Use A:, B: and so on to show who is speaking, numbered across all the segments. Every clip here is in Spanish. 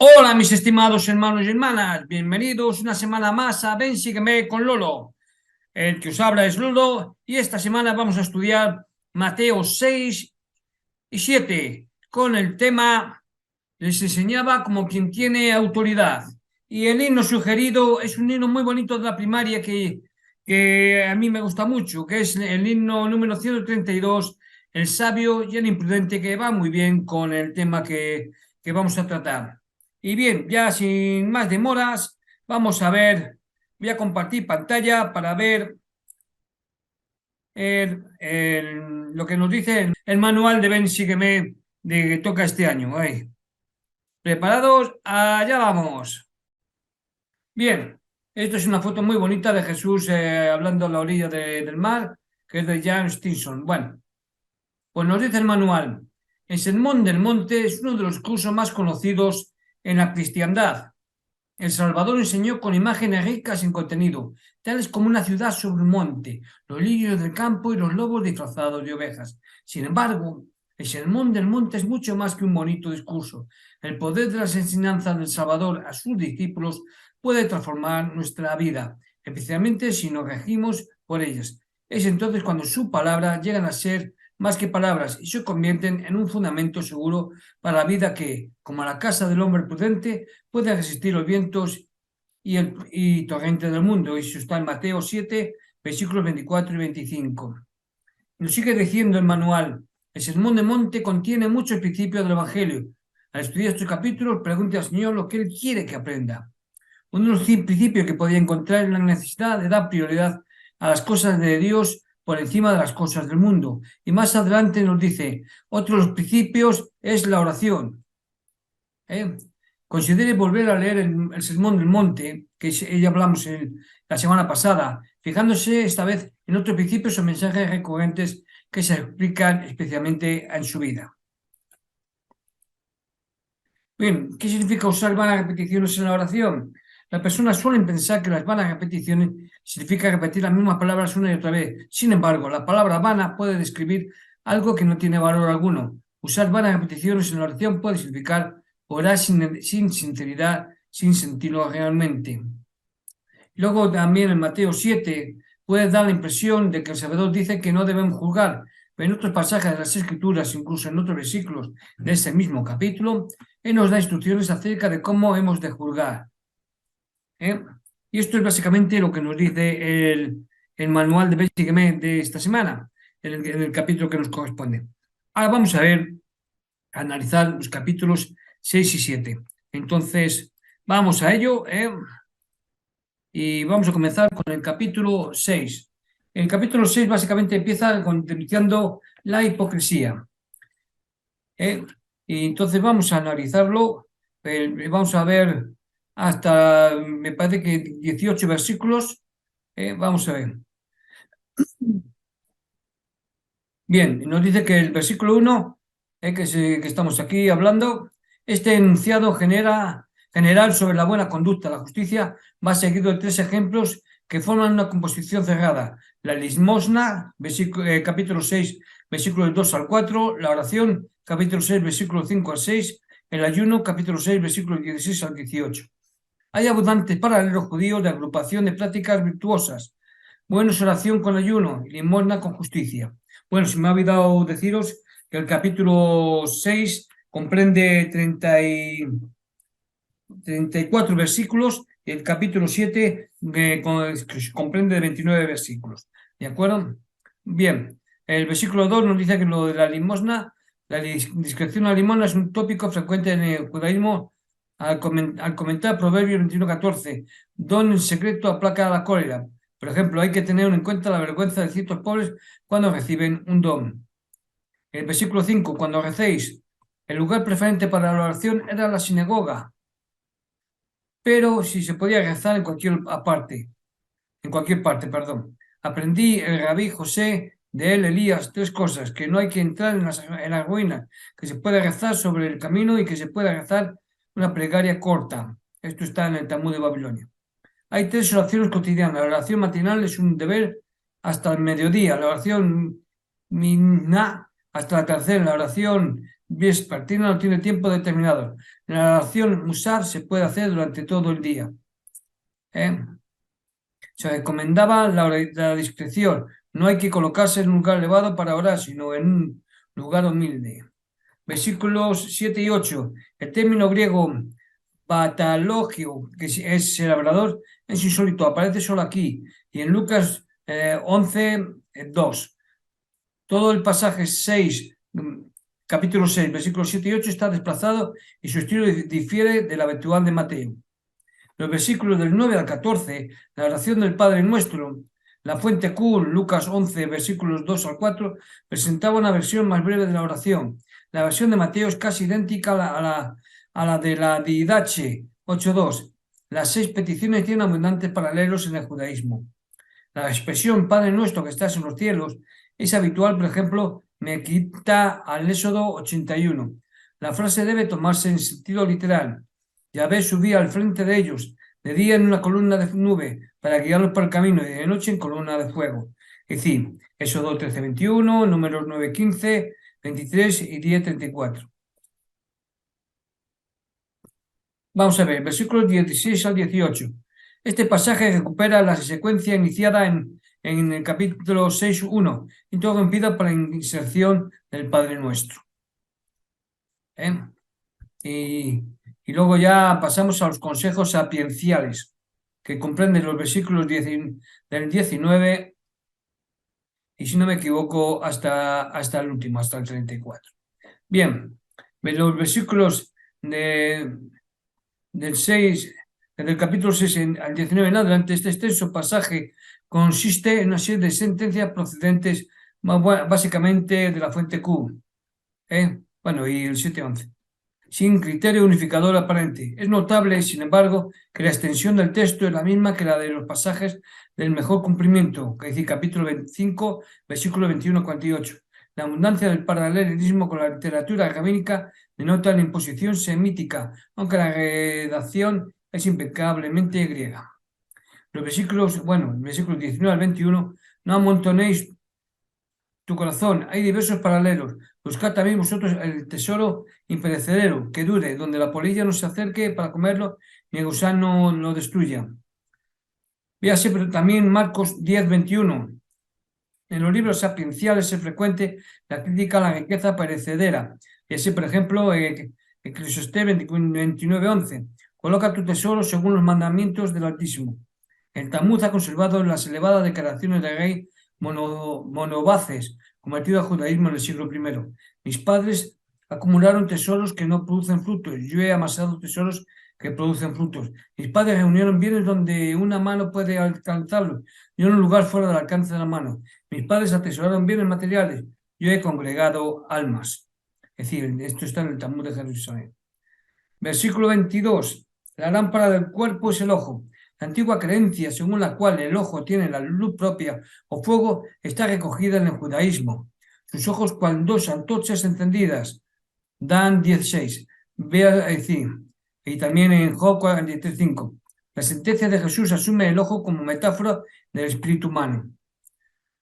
A: Hola, mis estimados hermanos y hermanas, bienvenidos una semana más a Ven, sígueme con Lolo. El que os habla es Lolo y esta semana vamos a estudiar Mateo 6 y 7 con el tema Les enseñaba como quien tiene autoridad. Y el himno sugerido es un himno muy bonito de la primaria que a mí me gusta mucho, que es el himno número 132, El sabio y el imprudente, que va muy bien con el tema que vamos a tratar. Y bien, ya sin más demoras, vamos a ver, voy a compartir pantalla para ver lo que nos dice el manual de Ven, sígueme, de que toca este año. Ahí. ¿Preparados? Allá vamos. Bien, esto es una foto muy bonita de Jesús hablando a la orilla del mar, que es de Jan Stinson. Bueno, pues nos dice el manual, el Sermón del Monte es uno de los cursos más conocidos en la cristiandad. El Salvador enseñó con imágenes ricas en contenido, tales como una ciudad sobre un monte, los lirios del campo y los lobos disfrazados de ovejas. Sin embargo, el Sermón del Monte es mucho más que un bonito discurso. El poder de las enseñanzas del Salvador a sus discípulos puede transformar nuestra vida, especialmente si nos regimos por ellas. Es entonces cuando su palabra llegan a ser más que palabras y se convierten en un fundamento seguro para la vida que, como la casa del hombre prudente, puede resistir los vientos y torrentes del mundo. Y eso está en Mateo 7, versículos 24 y 25. Nos sigue diciendo el manual, el Sermón de Monte contiene muchos principios del Evangelio. Al estudiar estos capítulos, pregunte al Señor lo que Él quiere que aprenda. Uno de los principios que podía encontrar es la necesidad de dar prioridad a las cosas de Dios por encima de las cosas del mundo. Y más adelante nos dice, otro de los principios es la oración. ¿eh? Considere volver a leer el Sermón del Monte, que ya hablamos la semana pasada, fijándose esta vez en otros principios o mensajes recurrentes que se explican especialmente en su vida. Bien, ¿qué significa usar vanas repeticiones en la oración? Las personas suelen pensar que las vanas repeticiones significa repetir las mismas palabras una y otra vez. Sin embargo, la palabra vana puede describir algo que no tiene valor alguno. Usar vanas repeticiones en la oración puede significar orar sin sinceridad, sin sentirlo realmente. Luego también en Mateo 7 puede dar la impresión de que el Salvador dice que no debemos juzgar, pero en otros pasajes de las Escrituras, incluso en otros versículos de ese mismo capítulo, Él nos da instrucciones acerca de cómo hemos de juzgar. ¿eh? Y esto es básicamente lo que nos dice el manual de Basic de esta semana, en el capítulo que nos corresponde. Ahora vamos a ver, a analizar los capítulos 6 y 7. Entonces, vamos a ello. Y vamos a comenzar con el capítulo 6. El capítulo 6 básicamente empieza denunciando la hipocresía. Y entonces vamos a analizarlo. Vamos a ver hasta, me parece que 18 versículos. Vamos a ver. Bien, nos dice que el versículo 1, que estamos aquí hablando, este enunciado general sobre la buena conducta, la justicia, va seguido de tres ejemplos que forman una composición cerrada. La limosna, capítulo 6, versículos 2 al 4, la oración, capítulo 6, versículos 5 al 6, el ayuno, capítulo 6, versículos 16 al 18. Hay abundantes paralelos judíos de agrupación de prácticas virtuosas. Bueno es oración con ayuno y limosna con justicia. Bueno, se me ha olvidado deciros que el capítulo 6 comprende 34 versículos y el capítulo 7 comprende 29 versículos. ¿De acuerdo? Bien, el versículo 2 nos dice que lo de la limosna, la discreción a la limosna es un tópico frecuente en el judaísmo al comentar Proverbios 21:14, don en secreto aplaca la cólera. Por ejemplo, hay que tener en cuenta la vergüenza de ciertos pobres cuando reciben un don. El versículo 5, cuando recéis, el lugar preferente para la oración era la sinagoga, pero si se podía rezar en cualquier parte, perdón. Aprendí el rabí José de él, Elías, tres cosas: que no hay que entrar en las ruinas, que se puede rezar sobre el camino y que se puede rezar una plegaria corta. Esto está en el Talmud de Babilonia. Hay tres oraciones cotidianas. La oración matinal es un deber hasta el mediodía. La oración miná hasta la tercera. La oración vespertina no tiene tiempo determinado. La oración musar se puede hacer durante todo el día. Se recomendaba la discreción. No hay que colocarse en un lugar elevado para orar, sino en un lugar humilde. Versículos 7 y 8. El término griego patalogio, que es el labrador, es insólito, aparece solo aquí. Y en Lucas 11, 2. Todo el pasaje 6, capítulo 6, versículos 7 y 8 está desplazado y su estilo difiere del habitual de Mateo. Los versículos del 9 al 14, la oración del Padre Nuestro, la fuente Q, Lucas 11, versículos 2 al 4, presentaba una versión más breve de la oración. La versión de Mateo es casi idéntica a la de la Didache 8.2. Las 6 peticiones tienen abundantes paralelos en el judaísmo. La expresión Padre Nuestro que estás en los cielos es habitual, por ejemplo, me quita al Éxodo 81. La frase debe tomarse en sentido literal. Yahvé subía al frente de ellos, de día en una columna de nube para guiarlos por el camino y de noche en columna de fuego. Es decir, Éxodo 13:21, números 9:15, 23 y 10:34. Vamos a ver, versículos 16 al 18. Este pasaje recupera la secuencia iniciada en el capítulo 6:1, interrumpida por la inserción del Padre Nuestro. Y luego ya pasamos a los consejos sapienciales, que comprenden los versículos del 19 y, si no me equivoco, hasta el último, hasta el 34. Bien, los versículos del 6, del capítulo 6 al 19 en adelante, este extenso pasaje consiste en una serie de sentencias procedentes básicamente de la fuente Q. Bueno, y el 7:11. Sin criterio unificador aparente. Es notable, sin embargo, que la extensión del texto es la misma que la de los pasajes del mejor cumplimiento, es decir, capítulo 25, versículo 21-48. La abundancia del paralelismo con la literatura rabínica denota la imposición semítica, aunque la redacción es impecablemente griega. Los versículos, el versículo 19 al 21, no amontonéis tu corazón, hay diversos paralelos. Buscad también vosotros el tesoro imperecedero, que dure, donde la polilla no se acerque para comerlo, ni el gusano lo destruya. Véase pero también Marcos 10:21. En los libros sapienciales es frecuente la crítica a la riqueza perecedera. Véase, por ejemplo, Eclesiastés 29:11. Coloca tu tesoro según los mandamientos del Altísimo. El Talmud ha conservado las elevadas declaraciones del rey Monobaces, convertido al judaísmo en el siglo I. Mis padres acumularon tesoros que no producen frutos. Yo he amasado tesoros que producen frutos. Mis padres reunieron bienes donde una mano puede alcanzarlos. Yo en un lugar fuera del alcance de la mano. Mis padres atesoraron bienes materiales. Yo he congregado almas. Es decir, esto está en el Talmud de Jerusalén. Versículo 22. La lámpara del cuerpo es el ojo. La antigua creencia según la cual el ojo tiene la luz propia o fuego está recogida en el judaísmo. Sus ojos cual dos antorchas encendidas. Dan 16. Y también en Job 43:5. La sentencia de Jesús asume el ojo como metáfora del espíritu humano.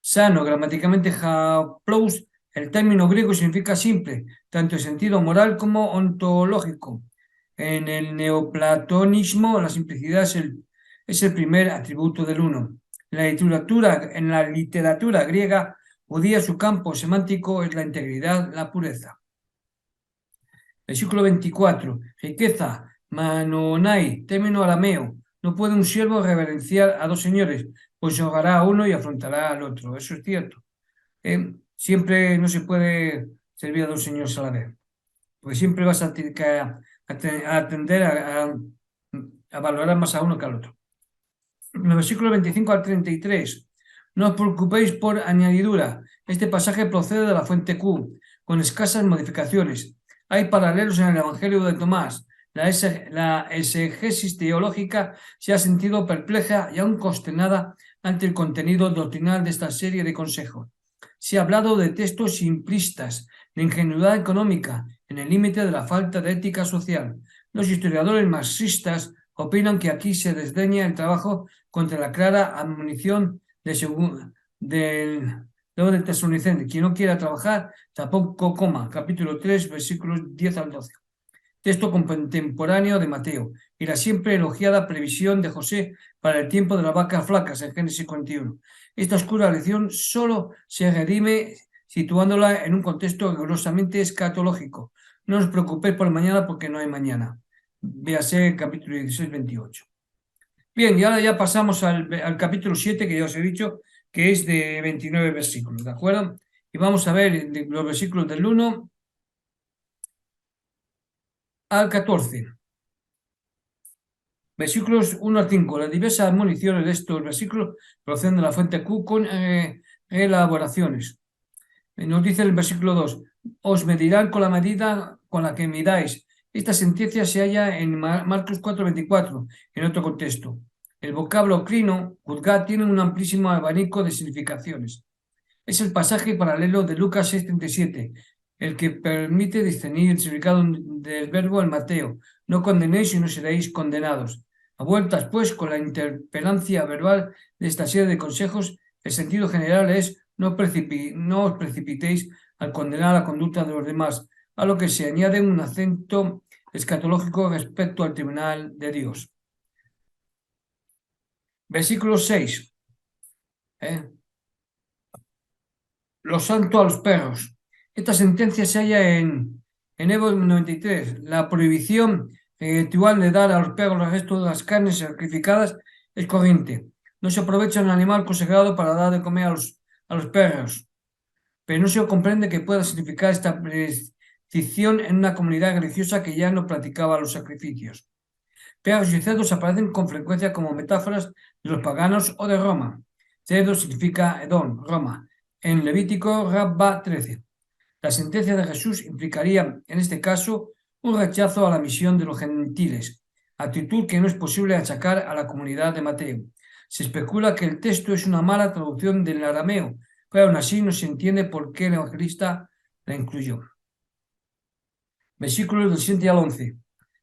A: Sano, gramáticamente haplous, el término griego significa simple, tanto en sentido moral como ontológico. En el neoplatonismo, la simplicidad es el primer atributo del uno. En la literatura griega judía, su campo semántico es la integridad, la pureza. Versículo 24. Riqueza, manonai, término arameo. No puede un siervo reverenciar a dos señores, pues ahogará a uno y afrontará al otro. Eso es cierto. Siempre no se puede servir a dos señores a la vez, porque siempre vas a tener que atender a valorar más a uno que al otro. En el versículo 25 al 33. No os preocupéis por añadidura. Este pasaje procede de la fuente Q, con escasas modificaciones. Hay paralelos en el Evangelio de Tomás. La exegesis teológica se ha sentido perpleja y aún consternada ante el contenido doctrinal de esta serie de consejos. Se ha hablado de textos simplistas, de ingenuidad económica, en el límite de la falta de ética social. Los historiadores marxistas opinan que aquí se desdeña el trabajo contra la clara admonición del Luego de Tesalonicenses, quien no quiera trabajar, tampoco coma. Capítulo 3, versículos 10 al 12. Texto contemporáneo de Mateo y la siempre elogiada previsión de José para el tiempo de las vacas flacas en Génesis 41. Esta oscura lección solo se redime situándola en un contexto rigurosamente escatológico. No os preocupéis por el mañana porque no hay mañana. Véase el capítulo 16, 28. Bien, y ahora ya pasamos al capítulo 7, que ya os he dicho que es de 29 versículos, ¿de acuerdo? Y vamos a ver los versículos del 1 al 14. Versículos 1 al 5. Las diversas admoniciones de estos versículos proceden de la fuente Q con elaboraciones. Nos dice el versículo 2: os medirán con la medida con la que midáis. Esta sentencia se halla en Marcos 4:24, en otro contexto. El vocablo crino, juzgar, tiene un amplísimo abanico de significaciones. Es el pasaje paralelo de Lucas 6:37, el que permite discernir el significado del verbo en Mateo: no condenéis y no seréis condenados. A vueltas, pues, con la interpelancia verbal de esta serie de consejos, el sentido general es: no os precipitéis al condenar la conducta de los demás, a lo que se añade un acento escatológico respecto al tribunal de Dios. Versículo 6. Lo santo a los perros. Esta sentencia se halla en Éxodo 93. La prohibición ritual de dar a los perros el resto de las carnes sacrificadas es corriente. No se aprovecha un animal consagrado para dar de comer a los perros, pero no se comprende que pueda significar esta prescripción en una comunidad religiosa que ya no practicaba los sacrificios. Perros y cerdos aparecen con frecuencia como metáforas de los paganos o de Roma. Cerdo significa Edom, Roma, en Levítico Rabba 13. La sentencia de Jesús implicaría, en este caso, un rechazo a la misión de los gentiles, actitud que no es posible achacar a la comunidad de Mateo. Se especula que el texto es una mala traducción del arameo, pero aún así no se entiende por qué el evangelista la incluyó. Versículos del 7 al 11.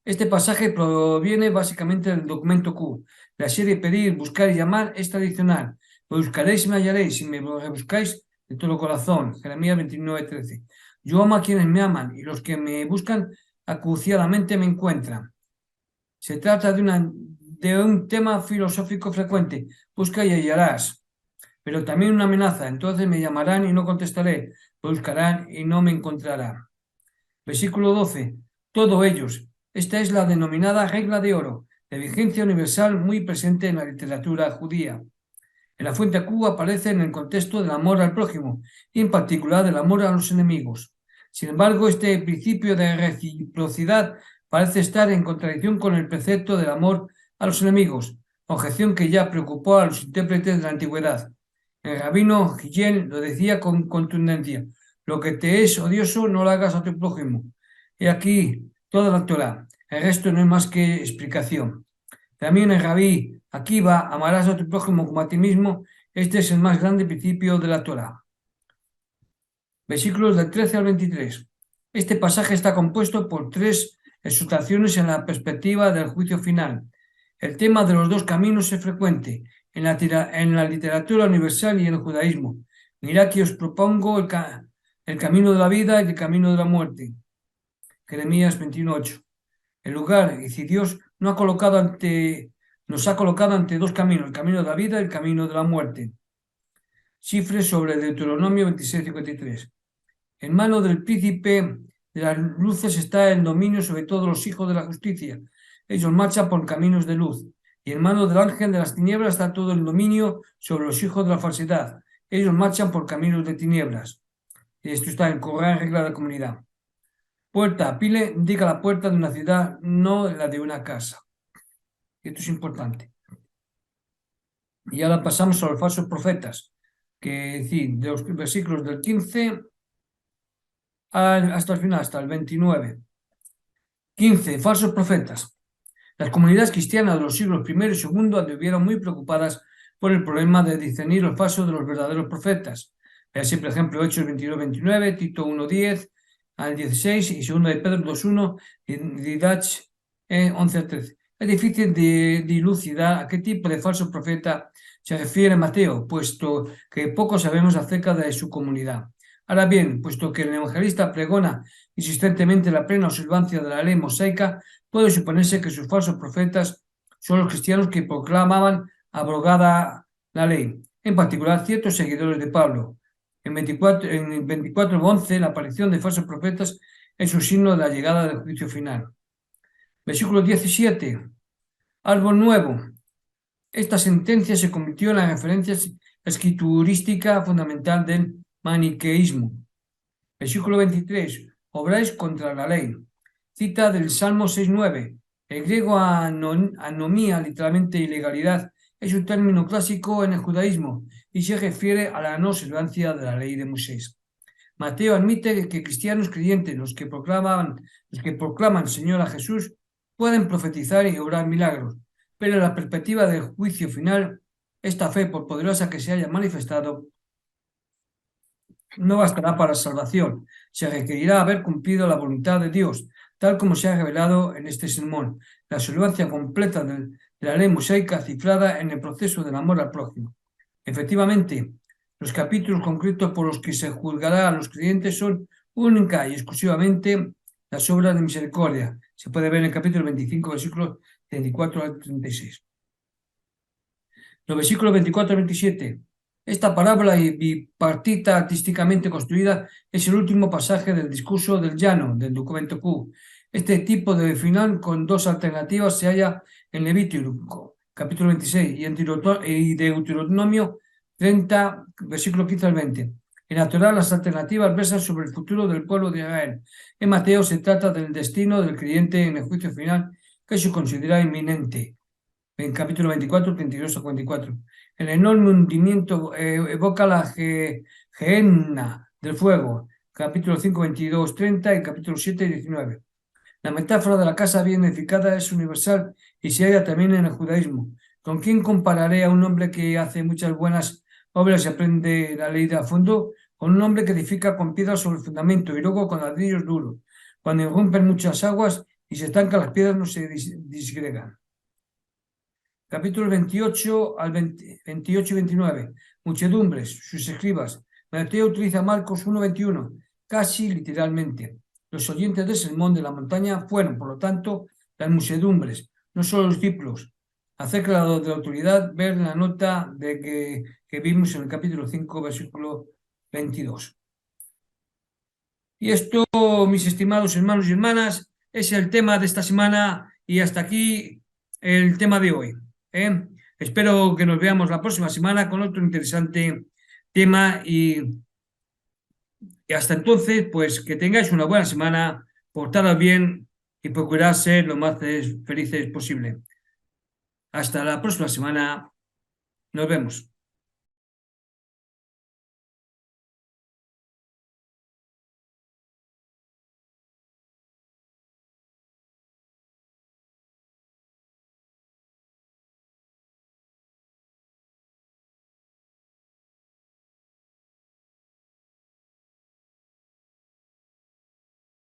A: Este pasaje proviene básicamente del documento Q. La serie pedir, buscar y llamar es tradicional. Me buscaréis y me hallaréis, y me buscáis de todo corazón. Jeremías 29:13. Yo amo a quienes me aman, y los que me buscan acuciadamente me encuentran. Se trata de un tema filosófico frecuente. Busca y hallarás. Pero también una amenaza. Entonces me llamarán y no contestaré. Buscarán y no me encontrarán. Versículo 12. Todos ellos. Esta es la denominada regla de oro, de vigencia universal muy presente en la literatura judía. En la fuente Q aparece en el contexto del amor al prójimo y en particular del amor a los enemigos. Sin embargo, este principio de reciprocidad parece estar en contradicción con el precepto del amor a los enemigos, objeción que ya preocupó a los intérpretes de la antigüedad. El rabino Gillén lo decía con contundencia: lo que te es odioso no lo hagas a tu prójimo. Y aquí toda la Torá. El resto no es más que explicación. También el rabí Akiva: amarás a tu prójimo como a ti mismo. Este es el más grande principio de la Torá. Versículos del 13 al 23. Este pasaje está compuesto por 3 exhortaciones en la perspectiva del juicio final. El tema de los 2 caminos es frecuente en la literatura universal y en el judaísmo. Mirad que os propongo el camino de la vida y el camino de la muerte. Jeremías 21:8. El lugar, y si Dios nos ha colocado ante 2 caminos, el camino de la vida y el camino de la muerte. Cifre sobre Deuteronomio 26:53. En mano del príncipe de las luces está el dominio sobre todos los hijos de la justicia. Ellos marchan por caminos de luz. Y en mano del ángel de las tinieblas está todo el dominio sobre los hijos de la falsedad. Ellos marchan por caminos de tinieblas. Y esto está en Corán, regla de la comunidad. Puerta, pile indica la puerta de una ciudad, no la de una casa. Esto es importante. Y ahora pasamos a los falsos profetas, que decir, de los versículos del 15 hasta el final, hasta el 29. 15. Falsos profetas. Las comunidades cristianas de los siglos I y II anduvieron muy preocupadas por el problema de discernir los falsos de los verdaderos profetas. Así, por ejemplo, Hechos 22:29, Tito 1:10 al 16 y 2 de Pedro 2:1 y Didach 11:13. Es difícil de dilucidar a qué tipo de falso profeta se refiere a Mateo, puesto que poco sabemos acerca de su comunidad. Ahora bien, puesto que el evangelista pregona insistentemente la plena observancia de la ley mosaica, puede suponerse que sus falsos profetas son los cristianos que proclamaban abrogada la ley, en particular ciertos seguidores de Pablo. En 24:11, la aparición de falsos profetas es un signo de la llegada del juicio final. Versículo 17. Árbol nuevo. Esta sentencia se convirtió en la referencia escriturística fundamental del maniqueísmo. Versículo 23. Obráis contra la ley. Cita del Salmo 6:9. El griego anomía, literalmente ilegalidad, es un término clásico en el judaísmo y se refiere a la no observancia de la ley de Moisés. Mateo admite que cristianos creyentes, los que proclaman Señor a Jesús, pueden profetizar y obrar milagros, pero en la perspectiva del juicio final, esta fe, por poderosa que se haya manifestado, no bastará para salvación. Se requerirá haber cumplido la voluntad de Dios, tal como se ha revelado en este sermón, la observancia completa de la ley mosaica cifrada en el proceso del amor al prójimo. Efectivamente, los capítulos concretos por los que se juzgará a los creyentes son única y exclusivamente las obras de misericordia. Se puede ver en el capítulo 25, versículos 34 al 36. Los versículos 24 al 27. Esta parábola bipartita artísticamente construida es el último pasaje del discurso del llano, del documento Q. Este tipo de final con dos alternativas se halla en Levítico, capítulo 26, y Deuteronomio 30, versículo 15 al 20. En la Torá, las alternativas versan sobre el futuro del pueblo de Israel. En Mateo se trata del destino del creyente en el juicio final, que se considera inminente. En capítulo 24, 32 a 44. El enorme hundimiento evoca la gehenna del fuego, capítulo 5, 22, 30 y capítulo 7, 19. La metáfora de la casa bien edificada es universal y se halla también en el judaísmo. ¿Con quién compararé a un hombre que hace muchas buenas obras y aprende la ley de a fondo? Con un hombre que edifica con piedras sobre el fundamento y luego con ladrillos duros. Cuando irrumpen muchas aguas y se estancan las piedras, no se disgregan. Capítulos 28 al 28 y 29. Muchedumbres, sus escribas. Mateo utiliza Marcos 1:21, casi literalmente. Los oyentes del sermón de la montaña fueron, por lo tanto, las muchedumbres, no solo los discípulos. Acerca de la autoridad, ver la nota que vimos en el capítulo 5, versículo 22. Y esto, mis estimados hermanos y hermanas, es el tema de esta semana y hasta aquí el tema de hoy. Espero que nos veamos la próxima semana con otro interesante tema y hasta entonces, pues que tengáis una buena semana, portaros bien y procurad ser lo más felices posible. Hasta la próxima semana. Nos vemos.